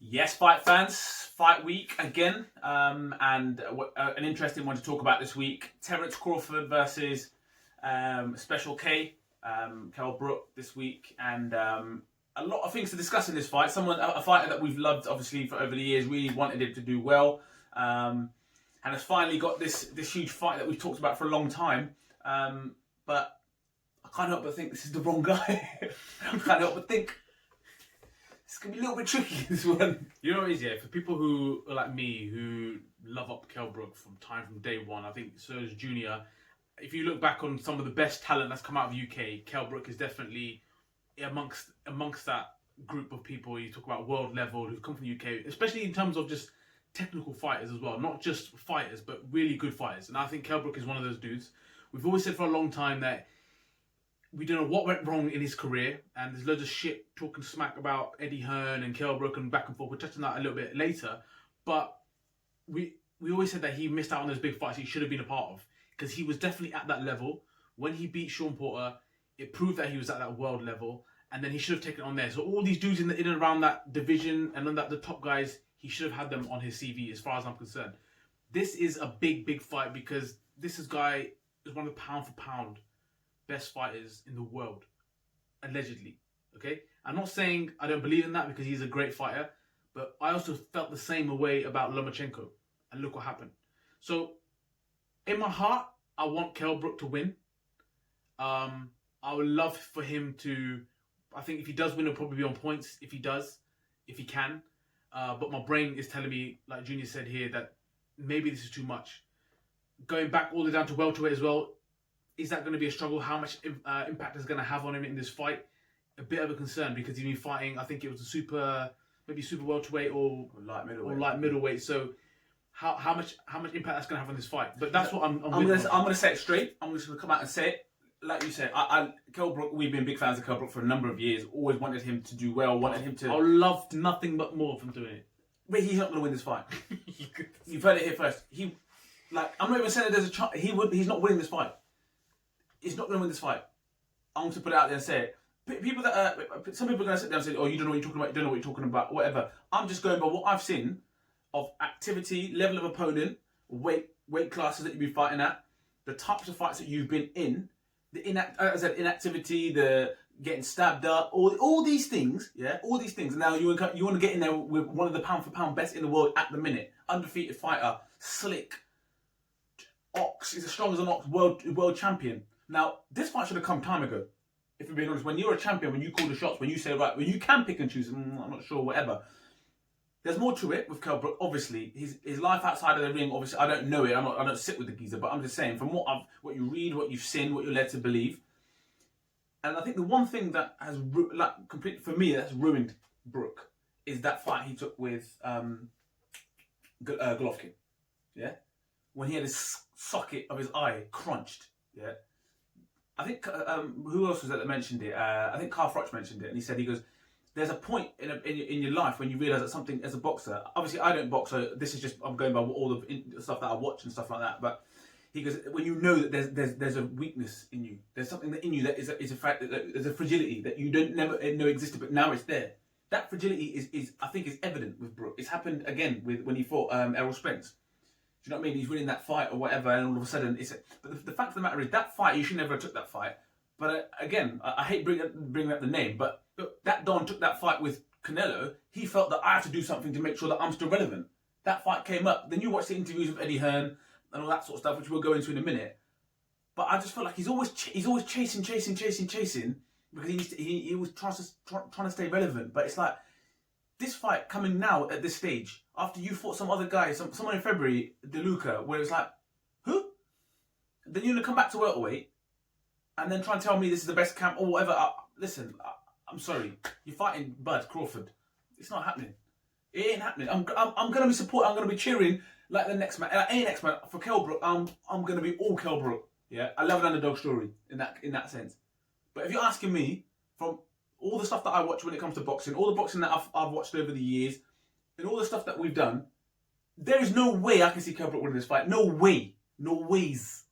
Yes, fight fans, fight week again, and an interesting one to talk about this week: Terence Crawford versus Special K, Kell Brook this week, and a lot of things to discuss in this fight. A fighter that we've loved, obviously, for over the years. We wanted him to do well, and has finally got this huge fight that we've talked about for a long time. But I can't help but think this is the wrong guy. I can't help but think. It's going to be a little bit tricky, this one. You know what it is, yeah? For people who are like me, who love up Kell Brook from day one, I think so is Junior. If you look back on some of the best talent that's come out of the UK, Kell Brook is definitely amongst that group of people. You talk about world level who've come from the UK, especially in terms of just technical fighters as well. Not just fighters, but really good fighters. And I think Kell Brook is one of those dudes. We've always said for a long time that we don't know what went wrong in his career, and there's loads of shit talking smack about Eddie Hearn and Kell Brook and back and forth. We'll touch on that a little bit later. But we always said that he missed out on those big fights he should have been a part of, because he was definitely at that level. When he beat Sean Porter, it proved that he was at that world level, and then he should have taken it on there. So all these dudes in and around that division and then the top guys, he should have had them on his CV as far as I'm concerned. This is a big fight because this guy is one of the pound for pound best fighters in the world, allegedly. Okay, I'm not saying I don't believe in that because he's a great fighter, but I also felt the same way about Lomachenko, and look what happened. So, in my heart, I want Kell Brook to win. I would love for him to. I think if he does win, it'll probably be on points. If he can, but my brain is telling me, like Junior said here, that maybe this is too much. Going back all the way down to welterweight as well. Is that going to be a struggle? How much impact is going to have on him in this fight? A bit of a concern because he's been fighting. I think it was a super welterweight or light middleweight. So how much impact that's going to have on this fight? But that's what I'm going to say it straight. I'm just going to come out and say it. Like you said, Kell Brook. We've been big fans of Kell Brook for a number of years. Always wanted him to do well. Wanted him to. I loved nothing but more from doing it. But he's not going to win this fight. You've heard it here first. I'm not even saying that there's a chance. He's not winning this fight. He's not going to win this fight. I want to put it out there and say it. Some people are going to sit there and say, "Oh, you don't know what you're talking about. You don't know what you're talking about. Whatever." I'm just going by what I've seen of activity, level of opponent, weight classes that you've been fighting at, the types of fights that you've been in, the inactivity, the getting stabbed up, all these things. Yeah, all these things. Now you want to get in there with one of the pound for pound best in the world at the minute, undefeated fighter, slick. Ox is as strong as an ox, world champion. Now, this fight should have come time ago. If we're being honest, when you're a champion, when you call the shots, when you say, right, when you can pick and choose, I'm not sure, whatever. There's more to it with Kell Brook, obviously. His life outside of the ring, obviously, I don't know it. I don't sit with the geezer, but I'm just saying, from what you read, what you've seen, what you're led to believe. And I think the one thing that has, for me, that's ruined Brook is that fight he took with Golovkin. Yeah? When he had his socket of his eye crunched. Yeah? I think, who else was that mentioned it? I think Carl Froch mentioned it, and he goes, there's a point in your life when you realise that something, as a boxer, obviously I don't box, so this is just, I'm going by all the stuff that I watch and stuff like that, but he goes, when you know that there's a weakness in you, there's something that in you that is a fact, that there's a fragility that you don't never know existed, but now it's there. That fragility is I think is evident with Brook. It's happened again when he fought Errol Spence. Do you know what I mean? He's winning that fight or whatever, and all of a sudden, but the fact of the matter is that fight, you should never have took that fight. But again, I hate bringing up the name, but that Don took that fight with Canelo. He felt that I have to do something to make sure that I'm still relevant. That fight came up. Then you watch the interviews with Eddie Hearn and all that sort of stuff, which we'll go into in a minute. But I just felt like he's always chasing, because he was trying to stay relevant. But it's like, this fight coming now at this stage, after you fought some other guy, someone in February, DeLuca, where it's like, who? Then you're going to come back to welterweight and then try and tell me this is the best camp or whatever. Listen, I'm sorry. You're fighting Bud Crawford. It's not happening. It ain't happening. I'm going to be supporting, I'm going to be cheering like the next man. Any next man for Kell Brook, I'm going to be all Kell Brook. Yeah, I love an underdog story in that sense. But if you're asking me, from all the stuff that I watch when it comes to boxing, all the boxing that I've watched over the years, and all the stuff that we've done, there is no way I can see Kell Brook winning this fight. No way. No ways.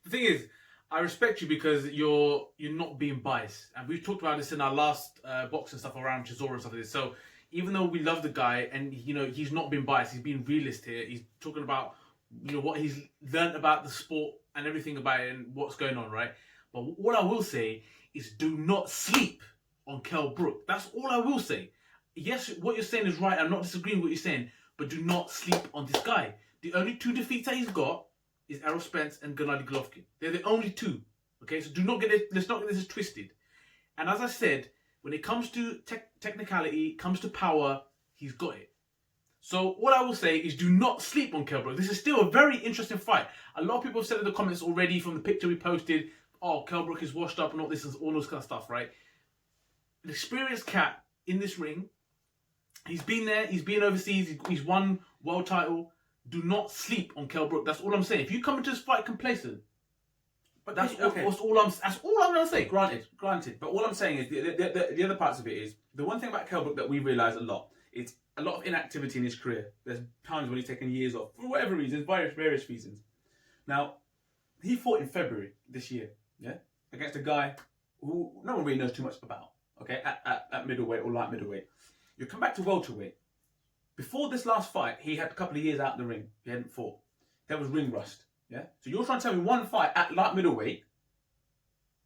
The thing is, I respect you because you're not being biased, and we've talked about this in our last boxing stuff around Chisora and stuff like this. So even though we love the guy, and he's not been biased, he's been realist here. He's talking about what he's learned about the sport and everything about it and what's going on, right? But what I will say is, do not sleep on Kell Brook. That's all I will say. Yes, what you're saying is right. I'm not disagreeing with what you're saying, but do not sleep on this guy. The only 2 defeats that he's got is Errol Spence and Gennady Golovkin. They're the only 2. Okay, so let's not get this twisted. And as I said, when it comes to technicality, comes to power, he's got it. So what I will say is, do not sleep on Kell Brook. This is still a very interesting fight. A lot of people have said in the comments already from the picture we posted, oh, Kell Brook is washed up and all this and all those kind of stuff, right? An experienced cat in this ring. He's been there. He's been overseas. He's won world title. Do not sleep on Kell Brook. That's all I'm saying. If you come into this fight complacent, but that's okay. That's all I'm going to say. Granted. But all I'm saying is the other parts of it is, the one thing about Kell Brook that we realise a lot, it's a lot of inactivity in his career. There's times when he's taken years off for whatever reasons, various reasons. Now, he fought in February this year, yeah, against a guy who no one really knows too much about. Okay, at middleweight or light middleweight. You come back to welterweight. Before this last fight, he had a couple of years out of the ring. He hadn't fought. There was ring rust. Yeah. So you're trying to tell me one fight at light middleweight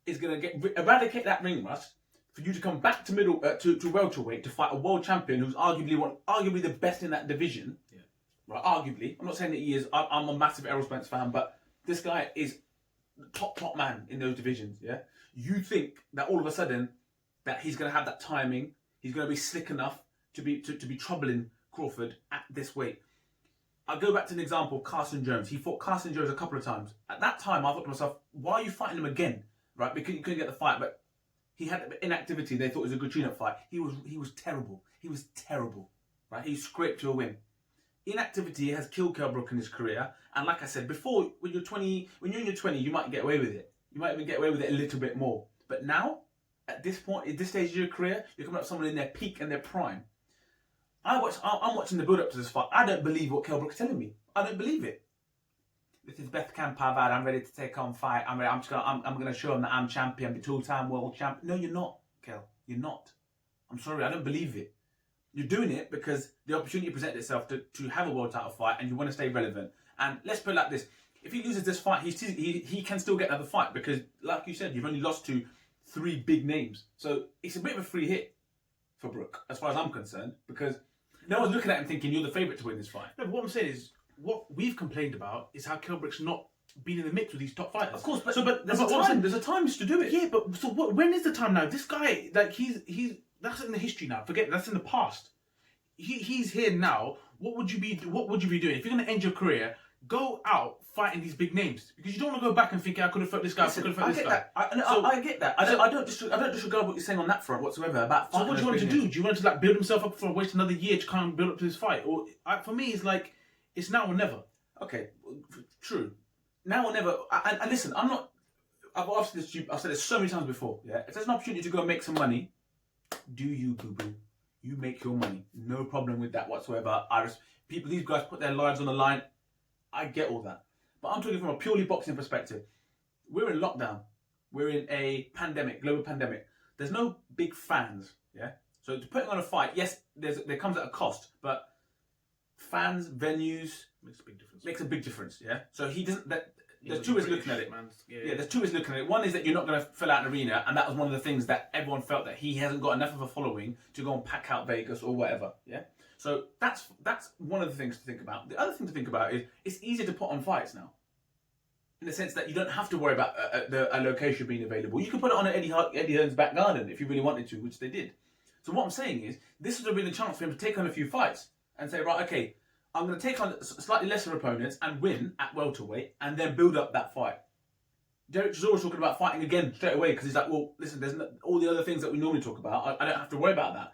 is going to eradicate that ring rust for you to come back to to welterweight to fight a world champion who's arguably the best in that division. Yeah. Right. Arguably, I'm not saying that he is. I'm a massive Errol Spence fan, but this guy is the top man in those divisions. Yeah. You think that all of a sudden that he's going to have that timing, he's going to be slick enough to be troubling Crawford at this weight. I'll go back to an example, Carson Jones. He fought Carson Jones a couple of times. At that time, I thought to myself, why are you fighting him again? Right? Because you couldn't get the fight, but he had inactivity. They thought it was a good tune-up fight. He was terrible. He was terrible. Right? He scraped to a win. Inactivity has killed Kell Brook in his career. And like I said before, when you're in your 20s, you might get away with it. You might even get away with it a little bit more. But now, at this point, at this stage of your career, you're coming up with someone in their peak and their prime. I'm watching the build-up to this fight. I don't believe what Kell Brook's telling me. I don't believe it. This is Beth Campavad. I'm ready to take on fight. I'm going to show him that I'm champion, the two-time world champion. No, you're not, Kell. You're not. I'm sorry. I don't believe it. You're doing it because the opportunity presented itself to have a world title fight, and you want to stay relevant. And let's put it like this: if he loses this fight, he can still get another fight because, like you said, you've only lost to 3 big names. So it's a bit of a free hit for Brook, as far as I'm concerned, because no one's looking at him thinking you're the favourite to win this fight. No, but what I'm saying is, what we've complained about is how Kell Brook's not been in the mix with these top fighters. Of course, but there's a time. There's a time to do it. Yeah, but so when is the time now? This guy, like he's that's in the history now. Forget that's in the past. He's here now. What would you be doing if you're going to end your career? Go out fighting these big names because you don't want to go back and think I could have fought this guy. Listen, I get that. I get that. I don't disregard what you're saying on that front whatsoever about fighting. So what do you want to do? Do you want to like build himself up for waste another year to kind of build up to this fight? Or for me, it's like it's now or never. Okay, true. Now or never. And listen, I'm not. I've said this so many times before. Yeah, if there's an opportunity to go and make some money, do you, boo boo? You make your money. No problem with that whatsoever. These guys put their lives on the line. I get all that. But I'm talking from a purely boxing perspective. We're in lockdown. We're in a pandemic, global pandemic. There's no big fans, yeah? So to putting on a fight, yes, there comes at a cost, but fans, venues... Makes a big difference, yeah? So he doesn't... There's 2 ways looking at it. Yeah, there's 2 ways looking at it. One is that you're not going to fill out an arena, and that was one of the things that everyone felt that he hasn't got enough of a following to go and pack out Vegas or whatever, yeah? So that's one of the things to think about. The other thing to think about is it's easier to put on fights now, in the sense that you don't have to worry about a location being available. You can put it on at Eddie Hearn's back garden if you really wanted to, which they did. So what I'm saying is this would have been a chance for him to take on a few fights and say, right, okay, I'm going to take on slightly lesser opponents and win at welterweight and then build up that fight. Derek Chisora's talking about fighting again straight away because he's like, well, listen, there's all the other things that we normally talk about. I don't have to worry about that.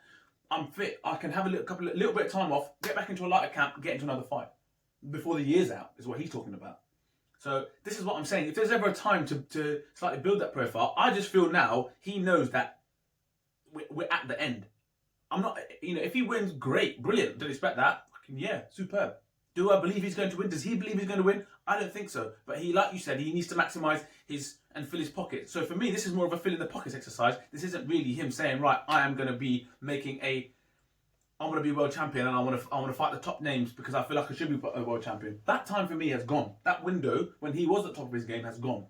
I'm fit. I can have a little bit of time off, get back into a lighter camp, get into another fight before the year's out. Is what he's talking about. So this is what I'm saying. If there's ever a time to slightly build that profile, I just feel now he knows that we're at the end. I'm not. If he wins, great, brilliant. Don't expect that. Yeah, superb. Do I believe he's going to win? Does he believe he's going to win? I don't think so. But he, like you said, he needs to maximise and fill his pockets. So for me, this is more of a fill in the pockets exercise. This isn't really him saying, right, I am going to be making I want to be world champion and I want to fight the top names because I feel like I should be a world champion. That time for me has gone. That window when he was at the top of his game has gone.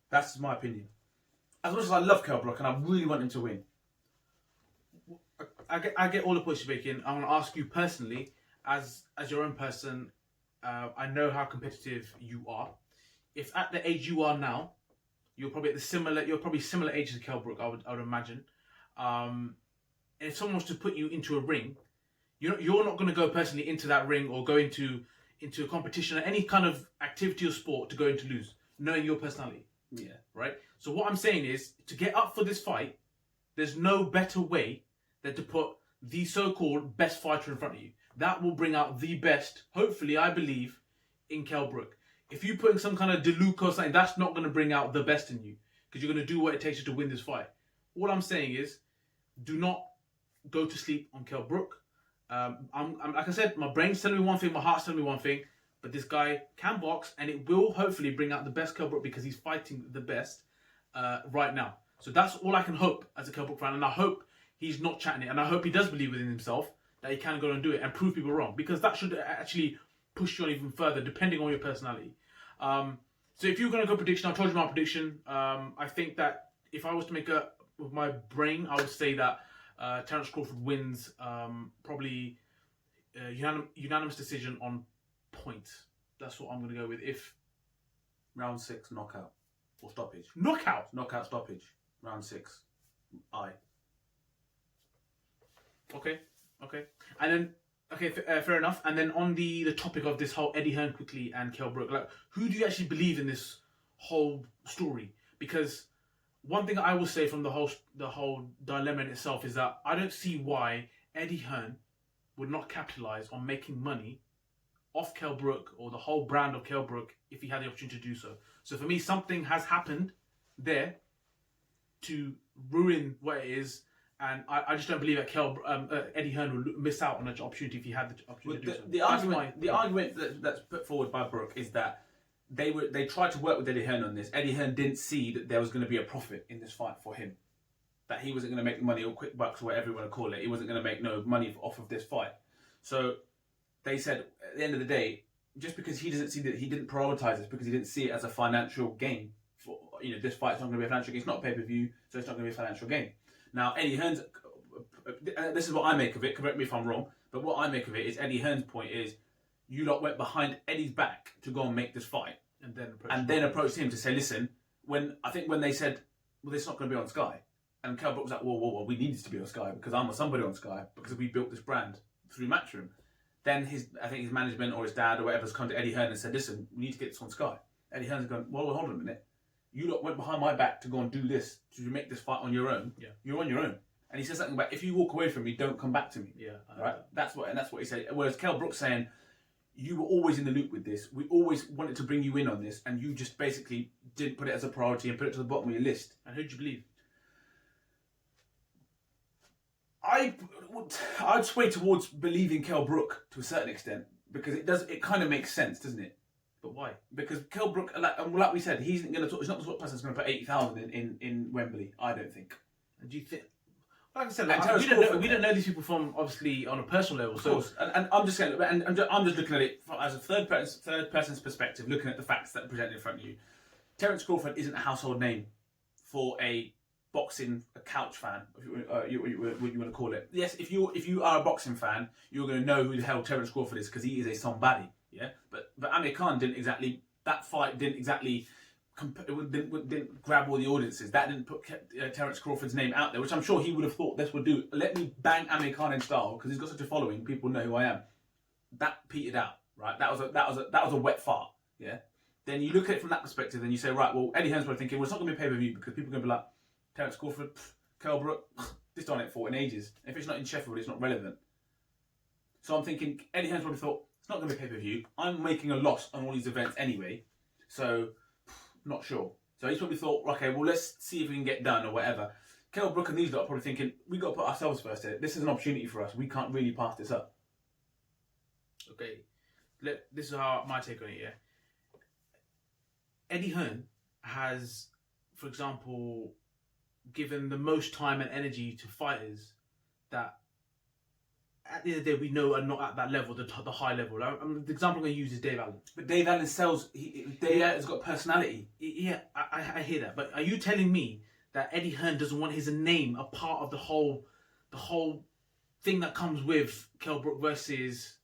That's my opinion. As much as I love Kell Brook and I really want him to win. I get all the points you're making. I want to ask you personally, as your own person, I know how competitive you are. If at the age you are now, you're probably similar age to Kell Brook, I would imagine. If someone was to put you into a ring, you're not going to go personally into that ring or go into a competition or any kind of activity or sport to go into lose, knowing your personality. Yeah. Right? So what I'm saying is, to get up for this fight, there's no better way than to put the so-called best fighter in front of you. That will bring out the best, hopefully, I believe, in Kell Brook. If you put in some kind of DeLuca or something, that's not going to bring out the best in you because you're going to do what it takes you to win this fight. All I'm saying is, do not go to sleep on Kell Brook. I'm like I said, my brain's telling me one thing, my heart's telling me one thing, but this guy can box, and it will hopefully bring out the best Kell Brook because he's fighting the best right now. So that's all I can hope as a Kell Brook fan, and I hope he's not chatting it, and I hope he does believe within himself that he can go and do it and prove people wrong, because that should actually push you on even further, depending on your personality. So if you're going to go prediction, I told you my prediction. I think that if I was to make with my brain, I would say that Terence Crawford wins probably unanimous decision on points. That's what I'm going to go with. If round 6 knockout or stoppage. Knockout Stoppage. Round 6. Aye. Okay. And then fair enough. And then on the topic of this whole Eddie Hearn quickly and Kell Brook, like, who do you actually believe in this whole story? Because one thing I will say from the whole dilemma in itself is that I don't see why Eddie Hearn would not capitalize on making money off Kell Brook or the whole brand of Kell Brook if he had the opportunity to do so. So for me, something has happened there to ruin what it is, and I just don't believe that Eddie Hearn would miss out on an opportunity if he had the opportunity to do so. The argument that's put forward by Brook is that they tried to work with Eddie Hearn on this. Eddie Hearn didn't see that there was going to be a profit in this fight for him. That he wasn't going to make money or quick bucks or whatever you want to call it. He wasn't going to make no money off of this fight. So they said at the end of the day, just because he doesn't see that, he didn't prioritize this because he didn't see it as a financial gain. For this fight's not going to be a financial gain. It's not a pay-per-view, so it's not going to be a financial gain. Now Eddie Hearn's, this is what I make of it. Correct me if I'm wrong, but what I make of it is Eddie Hearn's point is, you lot went behind Eddie's back to go and make this fight, and then approached him to say, listen. When they said, well, this is not going to be on Sky, and Kell Brook was like, whoa, we need this to be on Sky because I'm somebody on Sky because we built this brand through Matchroom. Then I think his management or his dad or whatever's come to Eddie Hearn and said, listen, we need to get this on Sky. Eddie Hearn's gone, well, hold on a minute. You lot went behind my back to go and do this, to make this fight on your own. Yeah. You're on your own. And he says something about, if you walk away from me, don't come back to me. Yeah. Right? That's what he said. Whereas Kell Brook's saying, you were always in the loop with this. We always wanted to bring you in on this, and you just basically didn't put it as a priority and put it to the bottom of your list. And who do you believe? I'd sway towards believing Kell Brook to a certain extent because it kind of makes sense, doesn't it? But why? Because Kell Brook, like we said, he's not the sort of person that's going to put 80,000 in Wembley. I don't think. And do you think? Like I said, we don't know these people from obviously on a personal level. So, and I'm just saying, and I'm just looking at it as a third person's perspective, looking at the facts that are presented in front of you. Terence Crawford isn't a household name for a couch fan, if what you want to call it. Yes, if you are a boxing fan, you're going to know who the hell Terence Crawford is because he is a somebody. Yeah, but Amir Khan didn't exactly didn't grab all the audiences. That didn't put Terence Crawford's name out there, which I'm sure he would have thought this would do. Let me bang Amir Khan in style because he's got such a following. People know who I am. That petered out, right? That was a wet fart. Yeah. Then you look at it from that perspective, and you say, right, well, Eddie Hearn's probably thinking, well, it's not going to be a pay-per-view because people are going to be like, Terence Crawford, Kell Brook, this done it for in ages. If it's not in Sheffield, it's not relevant. So I'm thinking Eddie Hearn's probably thought, it's not going to be a pay-per-view. I'm making a loss on all these events anyway, so not sure. So he's probably thought, okay, well, let's see if we can get done or whatever. Kell Brook and these lot are probably thinking, we've got to put ourselves first here. This is an opportunity for us. We can't really pass this up. Okay, this is how my take on it, yeah. Eddie Hearn has, for example, given the most time and energy to fighters that at the end of the day, we know are not at that level, the high level. The example I'm going to use is Dave Allen. But Dave Allen sells. Dave Allen's got personality. Yeah, I hear that. But are you telling me that Eddie Hearn doesn't want his name a part of the whole thing that comes with Kell Brook versus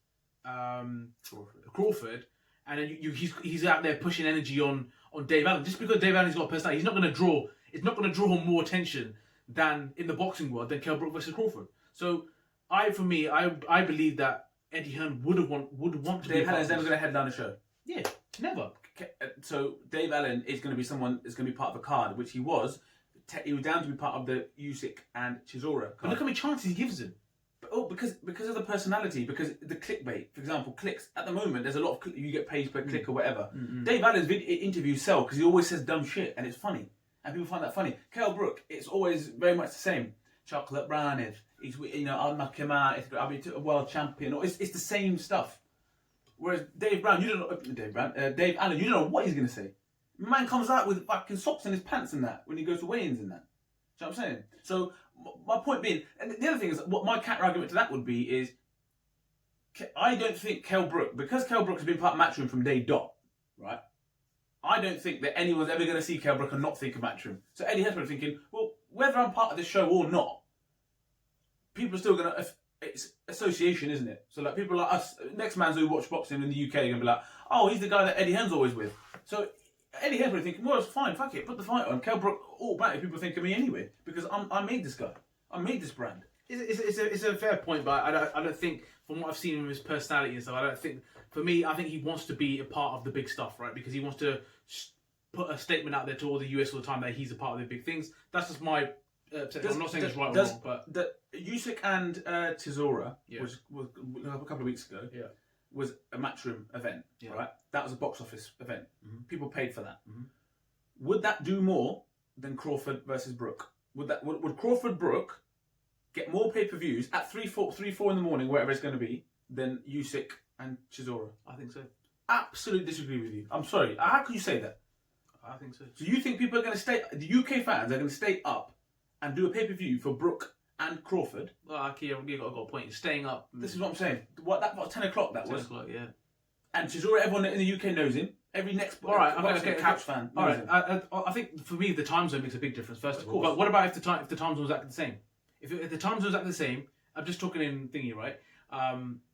Crawford, and then he's out there pushing energy on Dave Allen just because Dave Allen's got a personality? He's not going to draw. It's not going to draw more attention than in the boxing world than Kell Brook versus Crawford. So I believe that Eddie Hearn would want to. Dave Allen's never going to headline a show. Yeah, never. So Dave Allen is going to be someone that's going to be part of a card, which he was. He was down to be part of the Usyk and Chisora card. But look how many chances he gives him. Because of the personality, because the clickbait, for example, clicks. At the moment, there's a lot of you get paid per click or whatever. Dave Allen's interviews sell because he always says dumb shit and it's funny, and people find that funny. Kell Brook, it's always very much the same. Chocolate brownies. I'll knock him out. I'll be a world champion. Or it's the same stuff. Whereas Dave Allen, you don't know what he's gonna say. Man comes out with fucking socks in his pants and that when he goes to weigh-ins and that. Do you know what I'm saying? So my point being, and the other thing is, what my counter argument to that would be is, I don't think Kell Brook, because Kell Brook has been part of Matchroom from day dot, right? I don't think that anyone's ever going to see Kell Brook and not think of Matchroom. So Eddie Hearn's thinking, well, whether I'm part of this show or not, people are still going to. It's association, isn't it? So like people like us, next man's who watch boxing in the UK are going to be like, oh, he's the guy that Eddie Hearn's always with. So Eddie Hearn's thinking, well, it's fine, fuck it, put the fight on. Kell Brook, automatically people think of me anyway because I made this guy, I made this brand. It's a fair point, but I don't think, from what I've seen of his personality and stuff, I don't think, for me, I think he wants to be a part of the big stuff, right? Because he wants to put a statement out there to all the US all the time that he's a part of the big things. That's just my I'm not saying it's right or wrong, but the Usyk and Chisora was a couple of weeks ago. Yeah. Was a Matchroom event, right? That was a box office event. People paid for that. Would that do more than Crawford versus Brook? Would Crawford Brook get more pay-per-views at 3-4 in the morning, wherever it's going to be, than Usyk and Chisora? I think so. Absolutely disagree with you. I'm sorry. How can you say that? I think so. So you think people are going to stay? The UK fans are going to stay up and do a pay-per-view for Brook and Crawford? Well, okay, you got a point. Staying up. This is what I'm saying. That was 10 o'clock. That 10 was. 10 o'clock, yeah. And Chisora, everyone in the UK knows him. Every next couch fan. All right. I think for me the time zone makes a big difference. First of all, but what about if the time zone's exactly the same? If the time zone's exactly the same, I'm just talking in thingy, right?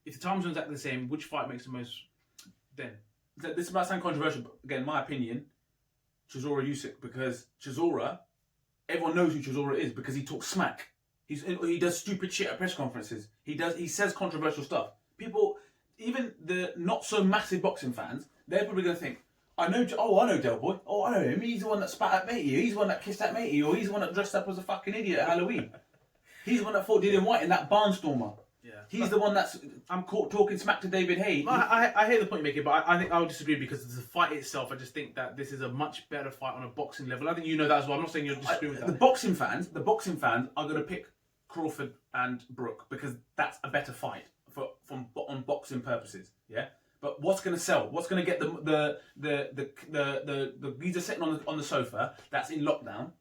If the time zone's exactly the same, which fight makes the most? Then this might sound controversial, but again, my opinion, Chisora Usyk, because Chisora, everyone knows who Chisora is because he talks smack. He does stupid shit at press conferences. He says controversial stuff. People, even the not so massive boxing fans, they're probably going to think, I know Del Boy. Oh, I know him. He's the one that spat at matey. He's the one that kissed at matey. Or he's the one that dressed up as a fucking idiot at Halloween. He's the one that fought Dillian White in that barnstormer. Yeah. He's the one that's I'm caught talking smack to David Haye. I hear the point you're making, but I think I would disagree because the fight itself, I just think that this is a much better fight on a boxing level. I think you know that as well. I'm not saying you're disagreeing with that. The boxing fans are going to pick Crawford and Brook because that's a better fight on boxing purposes. Yeah. But what's going to sell? What's going to get the geezer sitting on the sofa that's in lockdown?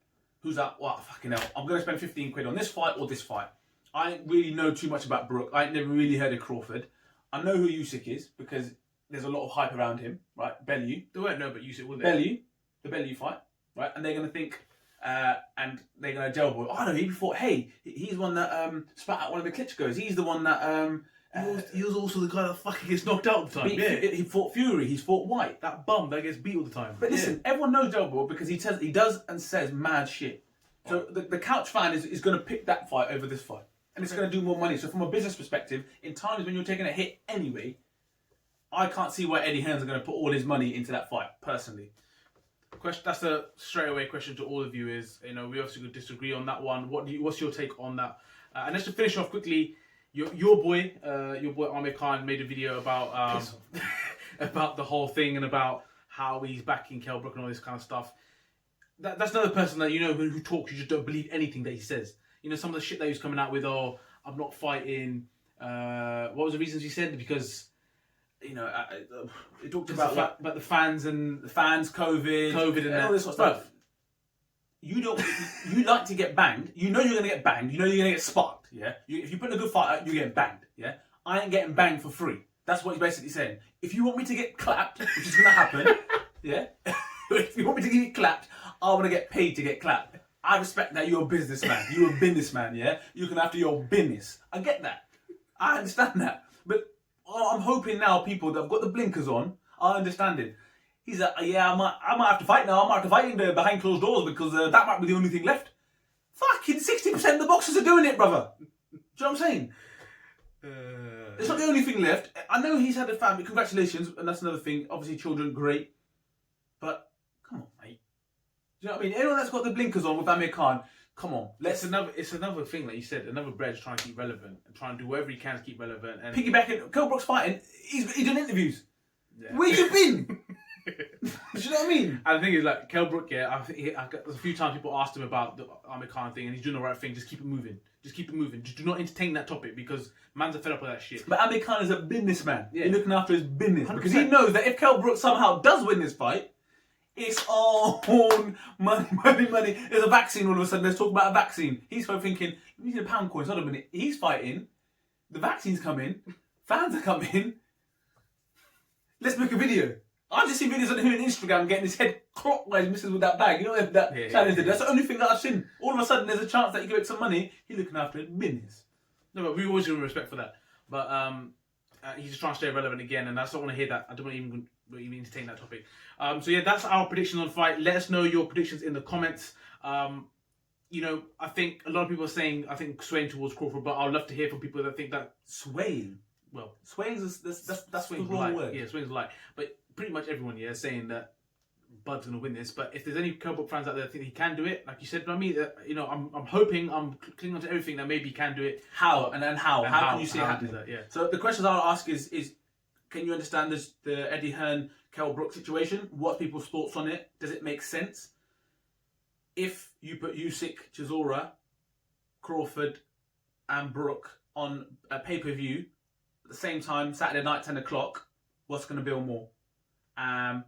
Who's like, well, fucking hell, I'm going to spend 15 quid on this fight or this fight. I don't really know too much about Brook. I ain't never really heard of Crawford. I know who Usyk is because there's a lot of hype around him, right? Bellew. They won't know about Usyk, will they? The Bellew fight, right? And they're going to think, and they're going to Del Boy. Oh, I know, he fought Hay. He's one that spat out one of the Klitschko's. He's the one that... he was also the guy that fucking gets knocked out all the time. He fought Fury. He's fought White. That bum that gets beat all the time. But listen, everyone knows Del Boy because he does and says mad shit. So the couch fan is going to pick that fight over this fight. And it's going to do more money. So from a business perspective, in times when you're taking a hit anyway, I can't see why Eddie Hearn's going to put all his money into that fight, personally. That's a straightaway question to all of you is, we obviously could disagree on that one. What's your take on that? And let's just finish off quickly. Your boy Amir Khan made a video about about the whole thing and about how he's backing Kell Brook and all this kind of stuff. That's another person that who talks. You just don't believe anything that he says. Some of the shit that he was coming out with. Oh, I'm not fighting. What was the reasons he said? Because he talked about the fans and the fans, COVID and all this sort of stuff. you like to get banged. You know you're gonna get banged. You know you're gonna get sparked. Yeah. If you put in a good fight out, you get banged. Yeah. I ain't getting banged for free. That's what he's basically saying. If you want me to get clapped, which is gonna happen, yeah. If you want me to get clapped, I want to get paid to get clapped. I respect that you're a businessman. You're a businessman. Yeah. You can after your business. I get that. I understand that. But I'm hoping now people that have got the blinkers on are understanding. He's like, yeah, I might have to fight now. I might have to fight in the behind closed doors because that might be the only thing left. Fucking 60% of the boxers are doing it, brother. Do you know what I'm saying? It's not the only thing left. I know he's had a family. Congratulations, and that's another thing. Obviously, children, great. But come on, mate. Do you know what I mean? Anyone that's got the blinkers on with Amir Khan, come on. It's another thing, like you said. Another Bred's trying to keep relevant and trying to do whatever he can to keep relevant. And piggybacking, Kell Brook's fighting. He's done interviews. Yeah. Where you been? Do you know what I mean? And the thing is, like, Kell Brook, yeah, there's a few times people asked him about the Amir Khan thing, and he's doing the right thing. Just keep it moving. Just keep it moving. Just do not entertain that topic because man's are fed up with that shit. But Amir Khan is a businessman. Yeah. He's looking after his business 100%. because he knows that if Kell Brook somehow does win this fight, it's all money. There's a vaccine all of a sudden. Let's talk about a vaccine. He's thinking, we need a pound coins. Hold on a minute. He's fighting. The vaccine's coming. Fans are coming. Let's make a video. I've just seen videos on him on Instagram getting his head clockwise misses with that bag. You know that challenge did. That's the only thing that I've seen. All of a sudden, there's a chance that you can make some money. He's looking after his business. No, but we always give him respect for that. But he's just trying to stay relevant again, and I just don't want to hear that. I don't want to even entertain that topic. So yeah, that's our prediction on the fight. Let us know your predictions in the comments. You know, I think a lot of people are saying, I think swaying towards Crawford, but I'd love to hear from people that think that swaying. Well, swaying is that's the wrong light. word. Yeah, swaying's light. But pretty much everyone here is saying that Bud's gonna win this. But if there's any Kell Brook fans out there that think he can do it, like you said, but I mean, you know, I'm hoping, I'm clinging on to everything that maybe he can do it. How and then how? How can you see it happening? Yeah. So the questions I'll ask is can you understand the Eddie Hearn Kell Brook situation? What's people's thoughts on it? Does it make sense? If you put Usyk, Chisora, Crawford, and Brook on a pay-per-view at the same time, Saturday night, 10 o'clock, what's going to bill more? And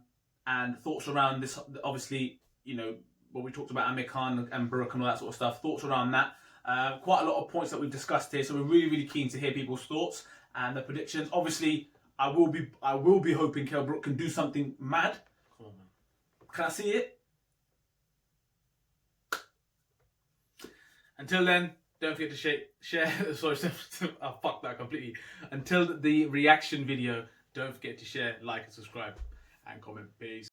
thoughts around this, obviously, you know, what we talked about Amir Khan and Brook and all that sort of stuff, thoughts around that. Quite a lot of points that we've discussed here, so we're really, really keen to hear people's thoughts and the predictions. Obviously, I will be hoping Kell Brook can do something mad. Come on, man. Can I see it? Until then, don't forget to share. Sorry, I fucked that completely. Until the reaction video, don't forget to share, like, and subscribe, and comment. Peace.